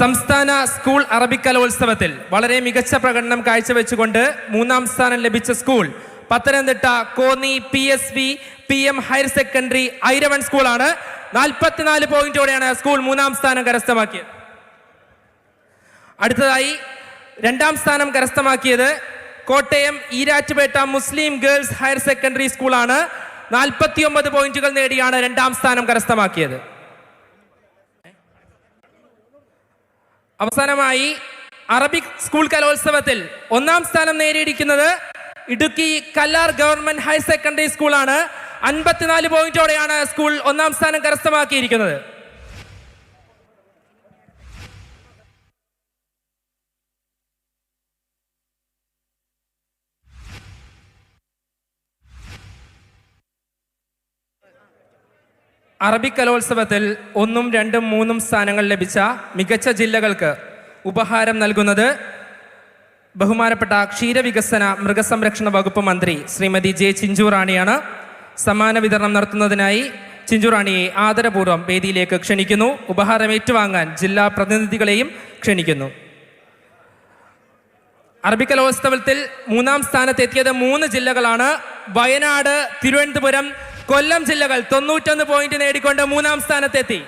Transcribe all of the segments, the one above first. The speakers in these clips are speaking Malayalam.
സംസ്ഥാന സ്കൂൾ അറബിക് കലോത്സവത്തിൽ വളരെ മികച്ച പ്രകടനം കാഴ്ചവെച്ചുകൊണ്ട് 3ാം സ്ഥാനം ലഭിച്ച school Pathanamthitta Konni PSV PM higher secondary Iravon സ്കൂളാണ്. 44 പോയിന്റോടെയാണ് സ്കൂൾ 3ാം സ്ഥാനം കരസ്ഥമാക്കിയത്. അടുത്തതായി 2ാം സ്ഥാനം കരസ്ഥമാക്കിയത് കോട്ടയം ഈരാറ്റുപേട്ട മുസ്ലിം ഗേൾസ് ഹയർ സെക്കൻഡറി സ്കൂളാണ്. 49 പോയിന്റുകൾ നേടിയാണ് 2ാം സ്ഥാനം കരസ്ഥമാക്കിയത്. അവസാനമായി അറബിക് സ്കൂൾ കലോത്സവത്തിൽ 1ാം സ്ഥാനം നേടിയിരിക്കുന്നത് Idukki Kallar government higher secondary സ്കൂളാണ്. 54 പോയിന്റോടെയാണ് സ്കൂൾ 1ാം സ്ഥാനം കരസ്ഥമാക്കിയിരിക്കുന്നത്. അറബിക് കലോത്സവത്തിൽ 1ഉം 2ഉം 3ഉം സ്ഥാനങ്ങൾ ലഭിച്ച മികച്ച ജില്ലകൾക്ക് ഉപഹാരം നൽകുന്നത് ബഹുമാനപ്പെട്ട ക്ഷീരവികസന മൃഗസംരക്ഷണ വകുപ്പ് മന്ത്രി ശ്രീമതി ജെ ചിഞ്ചുറാണിയാണ്. സമ്മാന വിതരണം നടത്തുന്നതിനായി ചിഞ്ചുറാണിയെ ആദരപൂർവ്വം വേദിയിലേക്ക് ക്ഷണിക്കുന്നു. ഉപഹാരം ഏറ്റുവാങ്ങാൻ ജില്ലാ പ്രതിനിധികളെയും ക്ഷണിക്കുന്നു. അറബിക് കലോത്സവത്തിൽ 3ാം സ്ഥാനത്തെത്തിയത് 3 ജില്ലകളാണ്. വയനാട്, തിരുവനന്തപുരം, കൊല്ലം ജില്ലകൾ 91 പോയിന്റ് നേടിക്കൊണ്ട് 3ാം സ്ഥാനത്തെത്തി.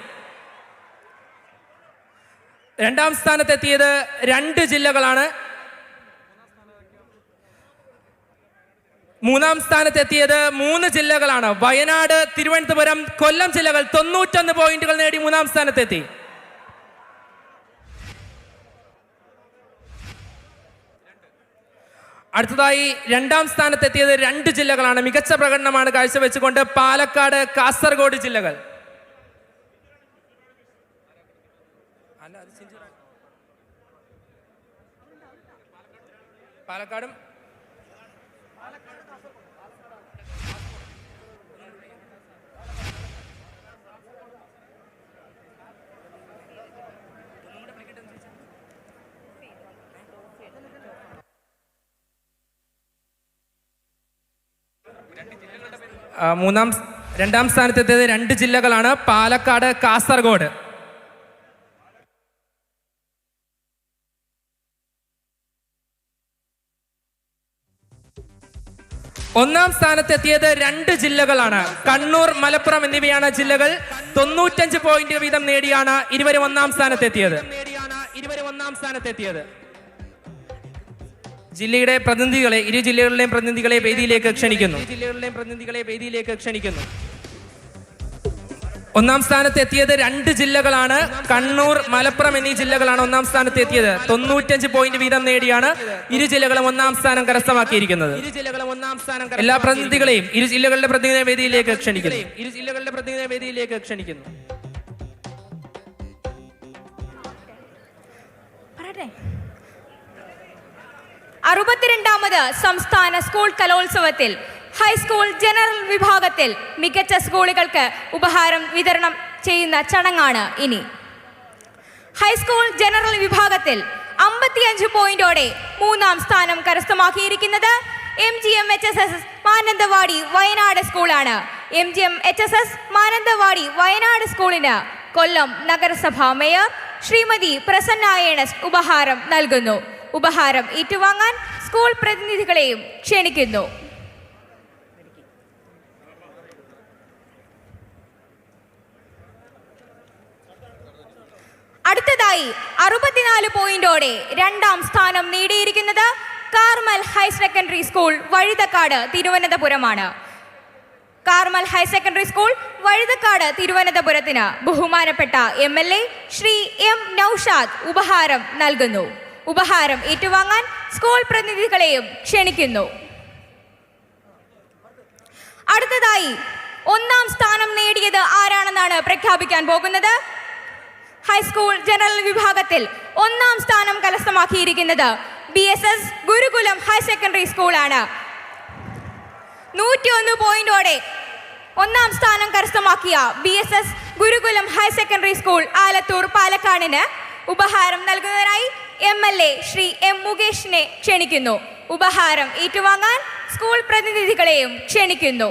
2ാം സ്ഥാനത്തെത്തിയത് 2 ജില്ലകളാണ്. 3ാം സ്ഥാനത്തെത്തിയത് 3 ജില്ലകളാണ്. വയനാട്, തിരുവനന്തപുരം, കൊല്ലം ജില്ലകൾ 91 പോയിന്റുകൾ നേടി 3ാം സ്ഥാനത്തെത്തി. അടുത്തതായി 2ാം സ്ഥാനത്തെത്തിയത് 2 ജില്ലകളാണ്. മികച്ച പ്രകടനമാണ് കാഴ്ചവെച്ചുകൊണ്ട് പാലക്കാട്, കാസർഗോഡ് ജില്ലകൾ. പാലക്കാടും രണ്ടാം സ്ഥാനത്തെത്തിയത് 2 ജില്ലകളാണ്. പാലക്കാട്, കാസർഗോഡ്. ഒന്നാം സ്ഥാനത്തെത്തിയത് 2 ജില്ലകളാണ്. കണ്ണൂർ, മലപ്പുറം എന്നിവയാണ് ജില്ലകൾ. 95 പോയിന്റ് വീതം നേടിയാണ് ഇരുവരും 1ാം സ്ഥാനത്തെത്തിയത്. ജില്ലയുടെ പ്രതിനിധികളെ, ഇരു ജില്ലകളിലെയും പ്രതിനിധികളെ വേദിയിലേക്ക് ക്ഷണിക്കുന്നു. 1ാം സ്ഥാനത്തെത്തിയത് 2 ജില്ലകളാണ്. കണ്ണൂർ, മലപ്പുറം എന്നീ ജില്ലകളാണ് 1ാം സ്ഥാനത്തെത്തിയത്. 95 പോയിന്റ് വീതം നേടിയാണ് ഇരു ജില്ലകളും 1ാം സ്ഥാനം കരസ്ഥമാക്കിയിരിക്കുന്നത്. എല്ലാ പ്രതിനിധികളെയും ഇരു ജില്ലകളുടെ പ്രതിനിധിയെ വേദിയിലേക്ക് ക്ഷണിക്കുന്നു. 62ാമത് സംസ്ഥാന സ്കൂൾ കലോത്സവത്തിൽ ഹൈസ്കൂൾ ജനറൽ വിഭാഗത്തിൽ മികച്ച സ്കൂളുകൾക്ക് ഉപഹാരം വിതരണം ചെയ്യുന്ന ചടങ്ങാണ് ഇനി. ഹൈസ്കൂൾ ജനറൽ വിഭാഗത്തിൽ 55 പോയിന്റോടെ 3ാം സ്ഥാനം കരസ്ഥമാക്കിയിരിക്കുന്നത് MGMHSS മാനന്തവാടി വയനാട് സ്കൂളാണ്. MGMHSS മാനന്തവാടി വയനാട് സ്കൂളിന് കൊല്ലം നഗരസഭാ മേയർ ശ്രീമതി പ്രസന്ന എണസ് ഉപഹാരം നൽകുന്നു. ഉപഹാരം ഏറ്റുവാങ്ങാൻ സ്കൂൾ പ്രതിനിധികളെയും ക്ഷണിക്കുന്നു. അടുത്തതായി 64 പോയിന്റോടെ 2ാം സ്ഥാനം നേടിയിരിക്കുന്നത് Carmel higher secondary school Vazhuthacaud, തിരുവനന്തപുരമാണ്. Carmel higher secondary school Vazhuthacaud, തിരുവനന്തപുരത്തിന് ബഹുമാനപ്പെട്ട MLA ശ്രീ M നൌഷാദ് ഉപഹാരം നൽകുന്നു. ഉപഹാരം ഏറ്റുവാങ്ങാൻ സ്കൂൾ പ്രതിനിധികളെയും ക്ഷണിക്കുന്നു. അടുത്തതായി 1ാം സ്ഥാനം നേടിയത് ആരാണെന്നാണ് പ്രഖ്യാപിക്കാൻ പോകുന്നത്. ഹൈസ്കൂൾ ജനറൽ വിഭാഗത്തിൽ 1ാം സ്ഥാനം കരസ്ഥമാക്കിയിരിക്കുന്നത് BSS ഗുരുകുലം ഹയർ സെക്കൻഡറി സ്കൂളാണ്. 101 പോയിന്റോടെ 1ാം സ്ഥാനം കരസ്ഥമാക്കിയ BSS Gurukulam higher secondary school Alathur, പാലക്കാടിന് ഉപഹാരം നൽകുന്നതിനായി MLA ശ്രീ M മുകേഷിനെ ക്ഷണിക്കുന്നു. ഉപഹാരം ഏറ്റുവാങ്ങാൻ സ്കൂൾ പ്രതിനിധികളെയും ക്ഷണിക്കുന്നു.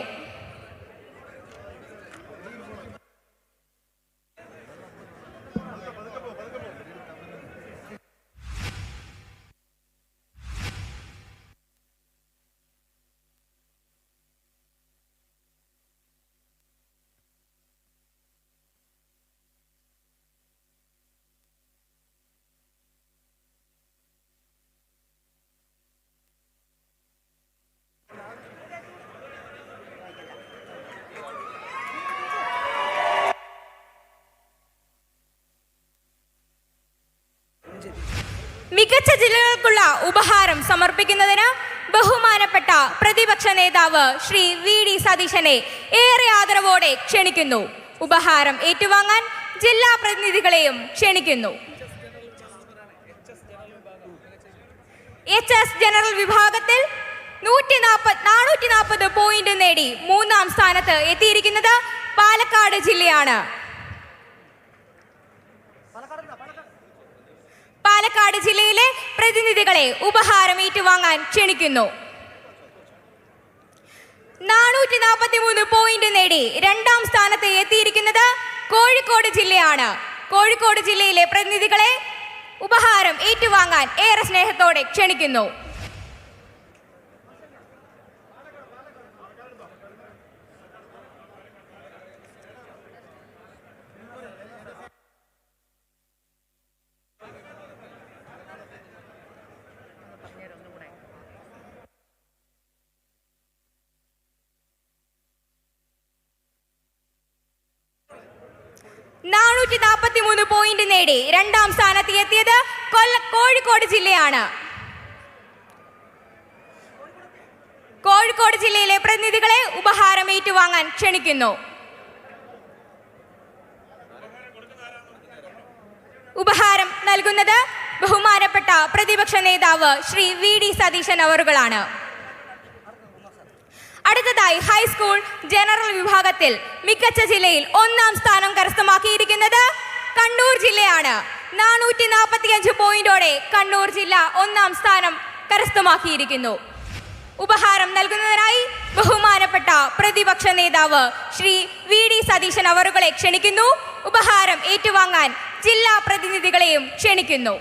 മികച്ച ജില്ലകൾക്കുള്ള ഉപഹാരം സമർപ്പിക്കുന്നതിന് ബഹുമാനപ്പെട്ട പ്രതിപക്ഷ നേതാവ് ശ്രീ VD സതീശനെ ഏറെ ആദരവോടെ ക്ഷണിക്കുന്നു. ഉപഹാരം ഏറ്റുവാങ്ങാൻ ജില്ലാ പ്രതിനിധികളെയും ക്ഷണിക്കുന്നു. HS ജനറൽ വിഭാഗത്തിൽ 440 പോയിന്റ് നേടി 3-ാം സ്ഥാനത്ത് എത്തിയിരിക്കുന്നത് പാലക്കാട് ജില്ലയാണ്. പാലക്കാട് ജില്ലയിലെ പ്രതിനിധികളെ ഉപഹാരം ഏറ്റുവാങ്ങാൻ ക്ഷണിക്കുന്നു. 443 പോയിന്റ് നേടി 2-ാം സ്ഥാനത്ത് എത്തിയിരിക്കുന്നത് കോഴിക്കോട് ജില്ലയാണ്. കോഴിക്കോട് ജില്ലയിലെ പ്രതിനിധികളെ ഉപഹാരം ഏറ്റുവാങ്ങാൻ ഏറെ സ്നേഹത്തോടെ ക്ഷണിക്കുന്നു. പോയിന്റ് നേടി 2-ാം സ്ഥാനത്ത് എത്തിയത് കോഴിക്കോട് ജില്ലയാണ്. കോഴിക്കോട് ജില്ലയിലെ പ്രതിനിധികളെ ഉപഹാരം ഏറ്റുവാങ്ങാൻ ക്ഷണിക്കുന്നു. ഉപഹാരം നൽകുന്നത് ബഹുമാനപ്പെട്ട പ്രതിപക്ഷ നേതാവ് ശ്രീ VD സതീശൻ അവറുകളാണ്. അടുത്തതായി ഹൈസ്കൂൾ ജനറൽ വിഭാഗത്തിൽ മികച്ച ജില്ലയിൽ 1-ാം സ്ഥാനം കരസ്ഥമാക്കിയിരിക്കുന്നത് കണ്ണൂർ ജില്ലയാണ്. 445 പോയിന്റോടെ കണ്ണൂർ ജില്ല 1-ാം സ്ഥാനം കരസ്ഥമാക്കിയിരിക്കുന്നു. ഉപഹാരം നൽകുന്നതിനായി ബഹുമാനപ്പെട്ട പ്രതിപക്ഷ നേതാവ് ശ്രീ VD സതീശൻ അവറുകളെ ക്ഷണിക്കുന്നു. ഉപഹാരം ഏറ്റുവാങ്ങാൻ ജില്ലാ പ്രതിനിധികളെയും ക്ഷണിക്കുന്നു.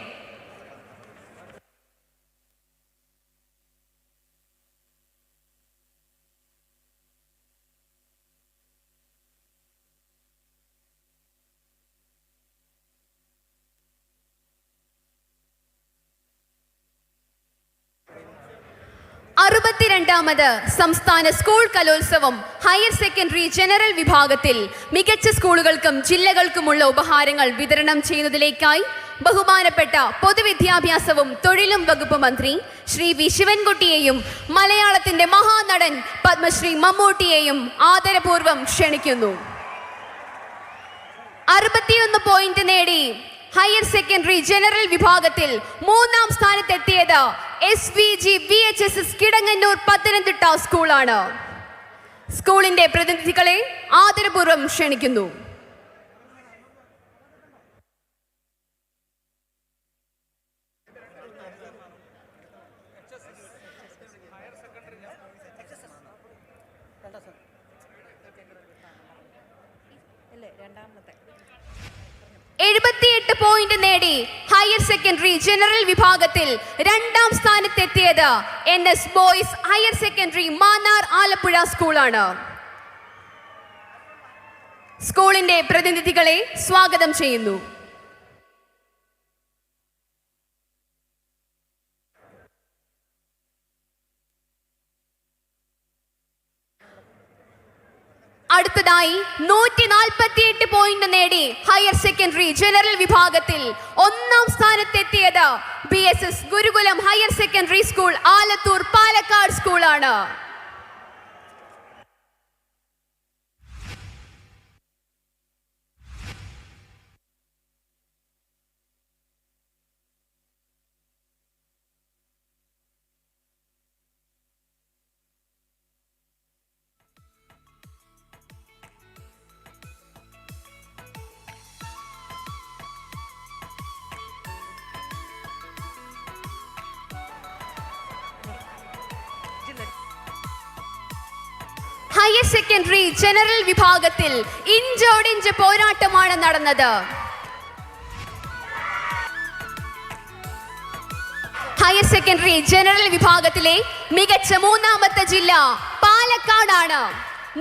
ാമത് സംസ്ഥാന സ്കൂൾ കലോത്സവം ഹയർ സെക്കൻഡറി ജനറൽ വിഭാഗത്തിൽ മികച്ച സ്കൂളുകൾക്കും ജില്ലകൾക്കുമുള്ള ഉപഹാരങ്ങൾ വിതരണം ചെയ്യുന്നതിലേക്കായി ബഹുമാനപ്പെട്ട പൊതുവിദ്യാഭ്യാസവും തൊഴിലും വകുപ്പ് മന്ത്രി ശ്രീ V ശിവൻകുട്ടിയെയും മലയാളത്തിന്റെ മഹാനടൻ പത്മശ്രീ മമ്മൂട്ടിയെയും ആദരപൂർവ്വം ക്ഷണിക്കുന്നു. 61 പോയിന്റ് നേടി ഹയർ സെക്കൻഡറി ജനറൽ വിഭാഗത്തിൽ 3-ാം സ്ഥാനത്തെത്തിയത് SVG VHSS കിടങ്ങന്നൂർ പത്തനംതിട്ട സ്കൂളാണ്. സ്കൂളിന്റെ പ്രതിനിധികളെ ആദരപൂർവ്വം ക്ഷണിക്കുന്നു. പോയിന്റ് നേടി ഹയർ സെക്കൻഡറി ജനറൽ വിഭാഗത്തിൽ 2-ാം സ്ഥാനത്തെത്തിയത് NS boys higher secondary Mannar Alappuzha സ്കൂളാണ്. സ്കൂളിന്റെ പ്രതിനിധികളെ സ്വാഗതം ചെയ്യുന്നു. അടുത്തതായി 148 പോയിന്റ് നേടി ഹയർ സെക്കൻഡറി ജനറൽ വിഭാഗത്തിൽ 1-ാം സ്ഥാനത്തെത്തിയത് BSS Gurukulam higher secondary school Alathur Palakkad സ്കൂളാണ്. ഹയർ സെക്കൻഡറി ജനറൽ വിഭാഗത്തിൽ ഇഞ്ചോടിഞ്ച് പോരാട്ടമാണ് നടന്നത്. ഹയർ സെക്കൻഡറി ജനറൽ വിഭാഗത്തിലെ മികച്ച 3-ാമത്തെ ജില്ല പാലക്കാടാണ്.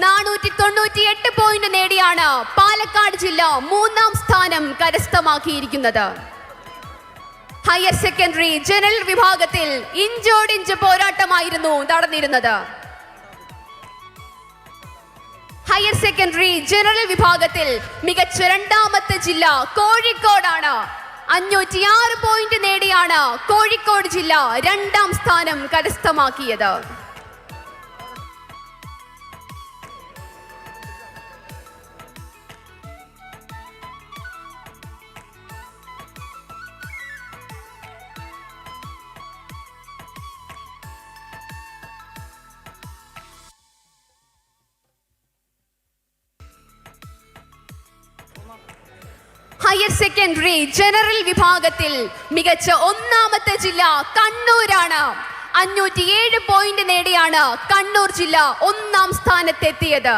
498 പോയിന്റ് നേടിയാണ് പാലക്കാട് ജില്ല 3-ാം സ്ഥാനം കരസ്ഥമാക്കിയിരിക്കുന്നത്. ഹയർ സെക്കൻഡറി ജനറൽ വിഭാഗത്തിൽ ഇഞ്ചോടിഞ്ച് പോരാട്ടമായിരുന്നു നടന്നിരുന്നത്. ഹയർ സെക്കൻഡറി ജനറൽ വിഭാഗത്തിൽ മികച്ച 2-ാമത്തെ ജില്ല കോഴിക്കോടാണ്. 506 പോയിന്റ് നേടിയാണ് കോഴിക്കോട് ജില്ല 2ാം സ്ഥാനം കരസ്ഥമാക്കിയത്. ഹയർ സെക്കൻഡറി ജനറൽ വിഭാഗത്തിൽ മികച്ച 1ാമത്തെ ജില്ല കണ്ണൂരാണ്. 507 പോയിന്റ് നേടിയാണ് കണ്ണൂർ ജില്ല 1ാം സ്ഥാനത്തെത്തിയത്.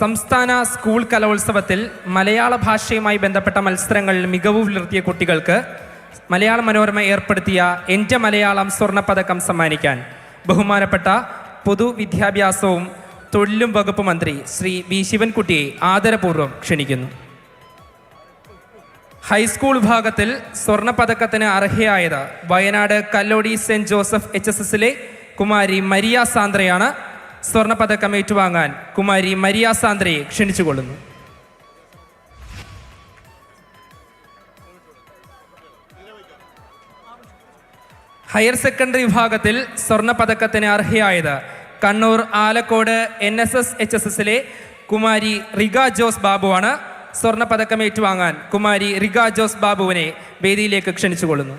സംസ്ഥാന സ്കൂൾ കലോത്സവത്തിൽ മലയാള ഭാഷയുമായി ബന്ധപ്പെട്ട മത്സരങ്ങളിൽ മികവ് പുലർത്തിയ കുട്ടികൾക്ക് മലയാള മനോരമ ഏർപ്പെടുത്തിയ എൻ്റെ മലയാളം സ്വർണ്ണപ്പതക്കം സമ്മാനിക്കാൻ ബഹുമാനപ്പെട്ട പൊതുവിദ്യാഭ്യാസവും തൊഴിലും വകുപ്പ് മന്ത്രി ശ്രീ വി ശിവൻകുട്ടിയെ ആദരപൂർവ്വം ക്ഷണിക്കുന്നു. ഹൈസ്കൂൾ വിഭാഗത്തിൽ സ്വർണ്ണപ്പതക്കത്തിന് അർഹയായത് വയനാട് കല്ലോടി സെന്റ് ജോസഫ് HSSലെ കുമാരി മരിയ സാന്ദ്രയാണ്. സ്വർണ്ണപ്പതക്കം ഏറ്റുവാങ്ങാൻ കുമാരി മരിയ സാന്ദ്രയെ ക്ഷണിച്ചുകൊള്ളുന്നു. ഹയർ സെക്കൻഡറി വിഭാഗത്തിൽ സ്വർണ്ണപ്പതക്കത്തിന് അർഹയായത് കണ്ണൂർ ആലക്കോട് NSS HSSലെ കുമാരി റിഗ ജോസ് ബാബുവാണ്. സ്വർണ്ണപ്പതക്കം ഏറ്റുവാങ്ങാൻ കുമാരി റിഗ ജോസ് ബാബുവിനെ വേദിയിലേക്ക് ക്ഷണിച്ചുകൊള്ളുന്നു.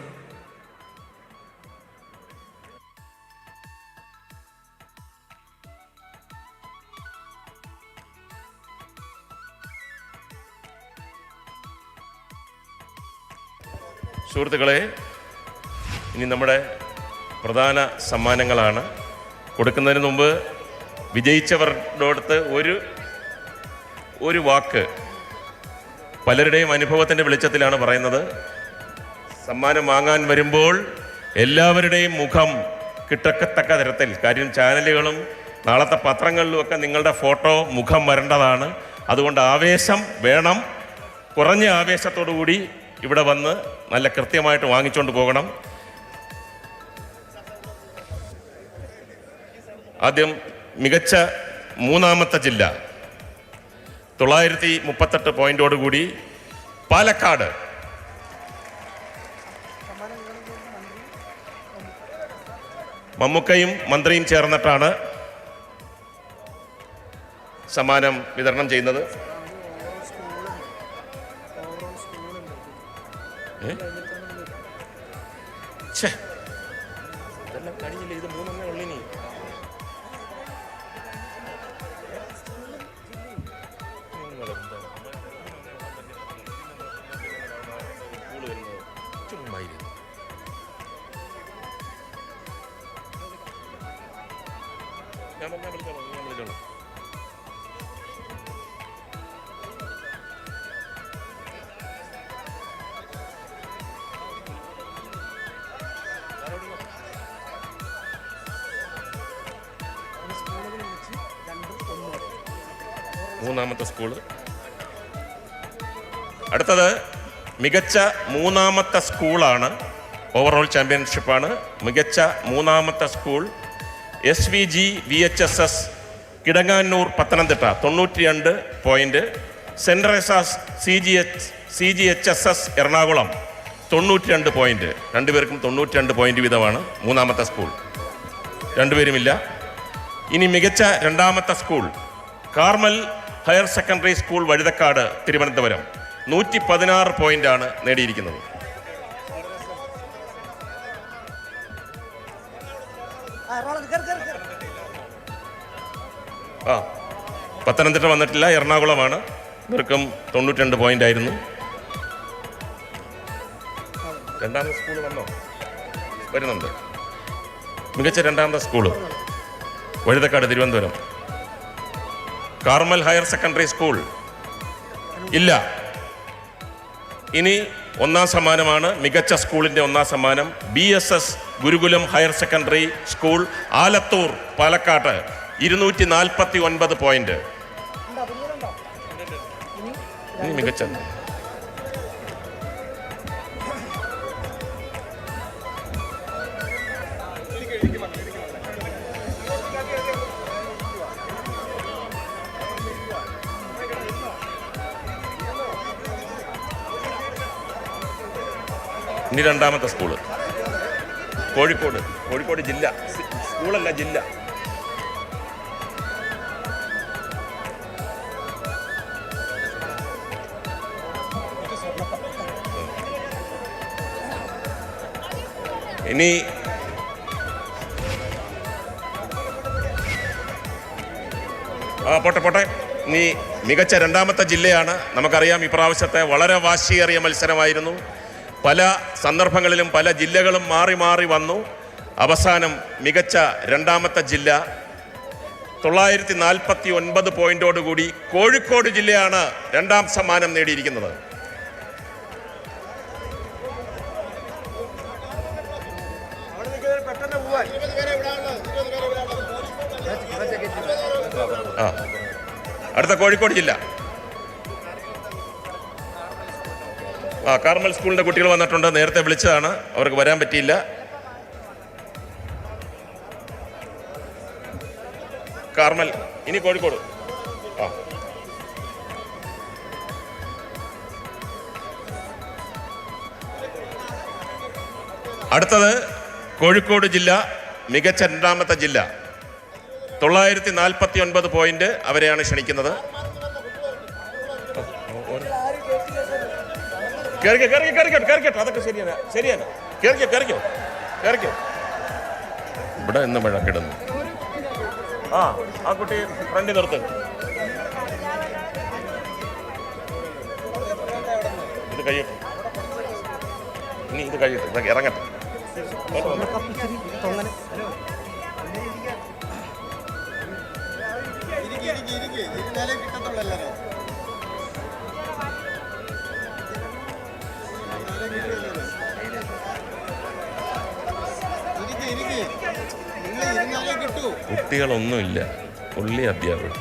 സുഹൃത്തുക്കളെ, ഇനി നമ്മുടെ പ്രധാന സമ്മാനങ്ങളാണ്. കൊടുക്കുന്നതിന് മുമ്പ് വിജയിച്ചവരോടടുത്ത് ഒരു വാക്ക് പലരുടെയും അനുഭവത്തിൻ്റെ വെളിച്ചത്തിലാണ് പറയുന്നത്. സമ്മാനം വാങ്ങാൻ വരുമ്പോൾ എല്ലാവരുടെയും മുഖം കിട്ടക്കത്തക്ക തരത്തിൽ, കാര്യം ചാനലുകളും നാളത്തെ പത്രങ്ങളിലുമൊക്കെ നിങ്ങളുടെ ഫോട്ടോ മുഖം വരേണ്ടതാണ്. അതുകൊണ്ട് ആവേശം വേണം. കുറഞ്ഞ ആവേശത്തോടു കൂടി ഇവിടെ വന്ന് നല്ല കൃത്യമായിട്ട് വാങ്ങിച്ചുകൊണ്ട് പോകണം. ആദ്യം മികച്ച 3ാമത്തെ ജില്ല 938 പോയിന്റോടുകൂടി പാലക്കാട്. മമ്മൂക്കയും മന്ത്രിയും ചേർന്നിട്ടാണ് സമ്മാനം വിതരണം ചെയ്യുന്നത്. ഇതെല്ലാം കഴിഞ്ഞില്ല, ഇത് 3 ഉള്ളിനി. ഞാൻ വിളിച്ചോളാം. 3ാമത്തെ സ്കൂള്. അടുത്തത് മികച്ച 3ാമത്തെ സ്കൂളാണ്. ഓവറോൾ ചാമ്പ്യൻഷിപ്പാണ്. മികച്ച 3ാമത്തെ school SVG VHSS Kidanganur Pathanamthitta 92 point. Saint Teresa's CGHSS Ernakulam 92 point. രണ്ടുപേർക്കും 92 പോയിന്റ് വീതമാണ്. 3ാമത്തെ സ്കൂൾ രണ്ടുപേരുമില്ല. ഇനി മികച്ച 2ാമത്തെ school Carmel higher secondary school Vazhuthacaud Thiruvananthapuram 116 പോയിന്റാണ് നേടിയിരിക്കുന്നത്. പത്തനംതിട്ട വന്നിട്ടില്ല, എറണാകുളമാണ്. ഇവർക്കും 92 പോയിന്റ് ആയിരുന്നു. 2ാമത്തെ സ്കൂൾ വന്നോ? വരുന്നുണ്ട്. മികച്ച 2ാമത്തെ school Vazhuthacaud Thiruvananthapuram Carmel higher secondary school ഇല്ല. ഇനി ഒന്നാം സമ്മാനമാണ്, മികച്ച സ്കൂളിൻ്റെ ഒന്നാം സമ്മാനം BSS Gurukulam higher secondary school Alathur Palakkad 249 point. മികച്ച ഇനി രണ്ടാമത്തെ സ്കൂള് കോഴിക്കോട് ജില്ല, സ്കൂളല്ല ജില്ല. ഇനി പോട്ടെ. ഇനി മികച്ച രണ്ടാമത്തെ ജില്ലയാണ്. നമുക്കറിയാം ഇപ്രാവശ്യത്തെ വളരെ വാശിയേറിയ മത്സരമായിരുന്നു. പല സന്ദർഭങ്ങളിലും പല ജില്ലകളും മാറി മാറി വന്നു. അവസാനം മികച്ച രണ്ടാമത്തെ ജില്ല 949 പോയിന്റോടുകൂടി കോഴിക്കോട് ജില്ലയാണ് രണ്ടാം സമ്മാനം നേടിയിരിക്കുന്നത്. അടുത്ത കോഴിക്കോട് ജില്ല. കാർമൽ സ്കൂളിൻ്റെ കുട്ടികൾ വന്നിട്ടുണ്ട്. നേരത്തെ വിളിച്ചതാണ്, അവർക്ക് വരാൻ പറ്റിയില്ല. കാർമൽ. ഇനി കോഴിക്കോട്. അടുത്തത് കോഴിക്കോട് ജില്ല, മികച്ച രണ്ടാമത്തെ ജില്ല 949 പോയിന്റ്. അവരെയാണ് ക്ഷണിക്കുന്നത്. അതൊക്കെ ശരിയാണ്. കേറിക്കോ. ഇവിടെ ഇന്ന് മഴ കിടന്നു. ആ കുട്ടി ഫ്രണ്ടിൽ നിർത്ത്. ഇത് കഴിയട്ടെ. ഇനി ഇത് കഴിയട്ടെ, ഇതൊക്കെ ഇറങ്ങട്ടെ. കുട്ടികളൊന്നുമില്ല, ഉള്ളി അധ്യാപകർ.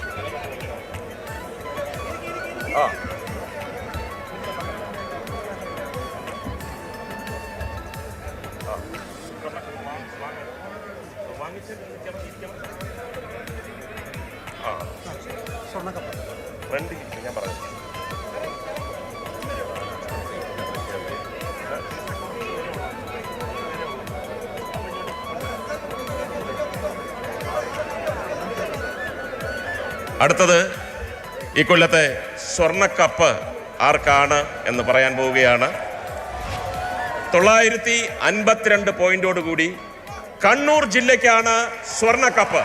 ഞാൻ പറഞ്ഞു. അടുത്തത് ഈ കൊല്ലത്തെ സ്വർണ്ണക്കപ്പ് ആർക്കാണ് എന്ന് പറയാൻ പോവുകയാണ്. 952 പോയിന്റോടുകൂടി കണ്ണൂർ ജില്ലയ്ക്കാണ് സ്വർണ്ണക്കപ്പ്.